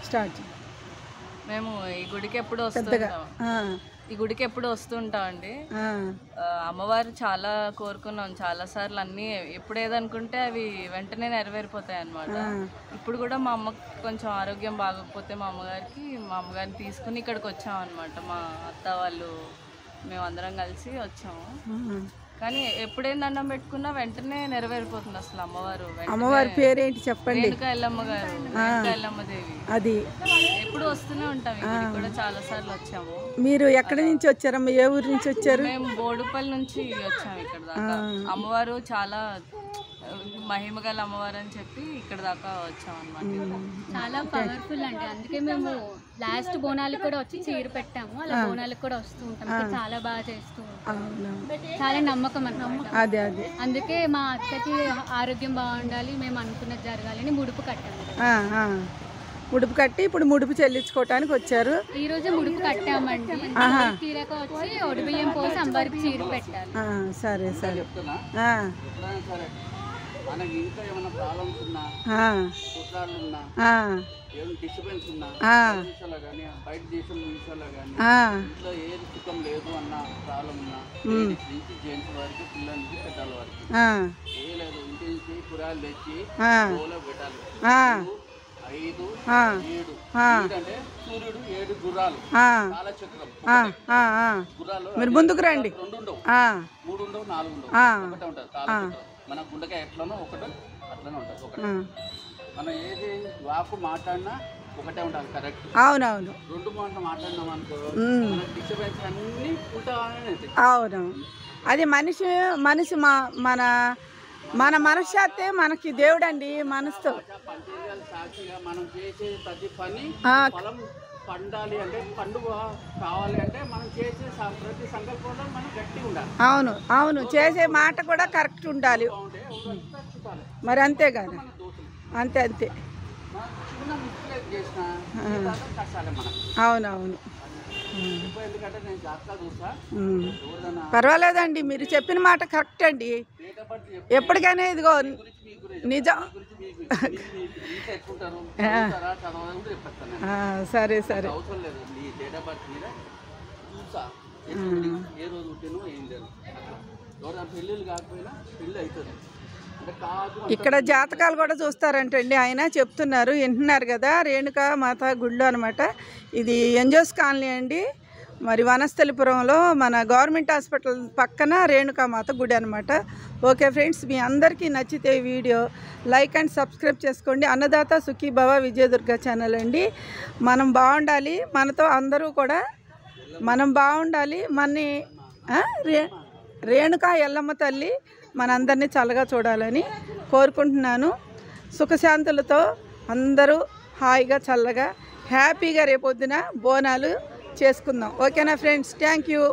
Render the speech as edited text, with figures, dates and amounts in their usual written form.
Start. మేము ఈ గుడికి ఎప్పుడు వస్తుంటాం అండి. అమ్మవారు చాలా కోరుకున్నాం చాలా సార్లు, అన్నీ ఎప్పుడు ఏదనుకుంటే అవి వెంటనే నెరవేరిపోతాయి అన్నమాట. ఇప్పుడు కూడా మా అమ్మకి కొంచెం ఆరోగ్యం బాగోకపోతే మా అమ్మగారిని తీసుకుని ఇక్కడికి వచ్చాం అన్నమాట. మా అత్త వాళ్ళు మేమందరం కలిసి వచ్చాము. కానీ ఎప్పుడేం దండం పెట్టుకున్నా వెంటనే నెరవేరిపోతుంది అసలు అమ్మవారు. అమ్మవారి పేరేంటి చెప్పండి? రేణుకా ఎల్లమ్మ గారు, రేణుకా ఎల్లమ్మ దేవి. అది ఎప్పుడు వస్తూనే ఉంటాం, ఇక్కడికి కూడా చాలా సార్లు వచ్చాము. మీరు ఎక్కడి నుంచి వచ్చారమ్మా? ఏ ఊరు నుంచి వచ్చారు? మేము బోడుపల్లి నుంచి వచ్చాము ఇక్కడ దాకా. అమ్మవారు చాలా మహిమ గల అమ్మవారు అని చెప్పి ఇక్కడ దాకా వచ్చాం అన్నమాట. చాలా పవర్ఫుల్ అండి, అందుకే మేము లాస్ట్ బోనాలకు కూడా వచ్చి చీర పెట్టాము. అలా బోనాలకు కూడా వస్తూ ఉంటాం, చాలా బాగా చేస్తూ ఉంటాం. చాలా నమ్మకం అన్నమాట. అదే అదే అందుకే మా అక్కకి ఆరోగ్యం బాగుండాలి, మేము అనుకున్నది జరగాలని ముడుపు కట్టాము. ముడుపు కట్టి ఇప్పుడు ముడుపు చెల్లించుకోవటానికి వచ్చారు. ఈ రోజు ముడుపు కట్టామండి. తీరాక వచ్చి ఒడిబియ్యం పోసి అమ్మవారికి చీర పెట్టాలి. సరే సరే. మనకి ఇంకా ఏమైనా ప్రాబ్లమ్స్ ఉన్నా, కుట్రాలు ఉన్నా, ఏమైనా డిస్టర్బెన్స్ ఉన్నా విషయాల్లో కానీ, బయట దేశం విషయాల్లో కానీ, ఇంట్లో ఏది సుఖం లేదు అన్న ప్రాబ్లం ఉన్నా, లేడీస్ నుంచి జెంట్స్ వరకు, పిల్లల నుంచి పెద్దల వరకు ఏ లేదు, ఇంటి నుంచి కూరగాయలు తెచ్చి గోలో పెట్టాలి. 5, 7 అంటే సూర్యుడు, 7 గుర్రాలు, కాలచక్రం గుర్రాలు. మీరు ముందుకు రండి. 2 ఉండవు, 3 ఉండవు, 4 ఉండవు, ఒకటే ఉంటుంది కాలచక్రం. మన గుండెకాయ ఎట్లనో ఒకటి అట్లనే ఉంటుంది, ఒకటి. మనం ఏది వాకు మాట్లాడినా ఒకటే ఉంటుంది, కరెక్ట్. అవునవును. 2 మాటలు మాట్లాడినాం అనుకో, డిస్టర్బెన్స్ అన్నీ ఉంటాయి. అవునవును. అది మనిషి మన మనశ్శాతే మనకి దేవుడు అండి. మనసుతో సాక్షిగా మనం చేసే ప్రతి పని ఫలం పండాలి అంటే, పండుగ కావాలి అంటే మనం చేసే ప్రతి సంకల్పంలో మనం గట్టిగా ఉండాలి. అవును అవును, చేసే మాట కూడా కరెక్ట్ ఉండాలి. మరి అంతే కదా, అంతే అంతే. అవునవును. పర్వాలేదండి, మీరు చెప్పిన మాట కరెక్ట్ అండి. ఎప్పటికైనా ఇదిగో నిజం. సరే సరే. ఇక్కడ జాతకాలు కూడా చూస్తారంటండి, ఆయన చెప్తున్నారు, వింటున్నారు కదా. రేణుకా మాత గుళ్ళు అనమాట. ఇది ఎన్జోస్ కాలనీ అండి, మరి వనస్థలిపురంలో మన గవర్నమెంట్ హాస్పిటల్ పక్కన రేణుకామాత గుడి అనమాట. ఓకే ఫ్రెండ్స్, మీ అందరికీ నచ్చితే వీడియో లైక్ అండ్ సబ్స్క్రైబ్ చేసుకోండి. అన్నదాత సుఖీభవ విజయదుర్గ ఛానల్ అండి. మనం బాగుండాలి, మనతో అందరూ కూడా మనం బాగుండాలి. రేణుకా ఎల్లమ్మ తల్లి మనందరినీ చల్లగా చూడాలని కోరుకుంటున్నాను. సుఖశాంతులతో అందరూ హాయిగా చల్లగా హ్యాపీగా రేపొద్దున బోనాలు చేసుకుందాం. ఓకేనా ఫ్రెండ్స్? Thank you.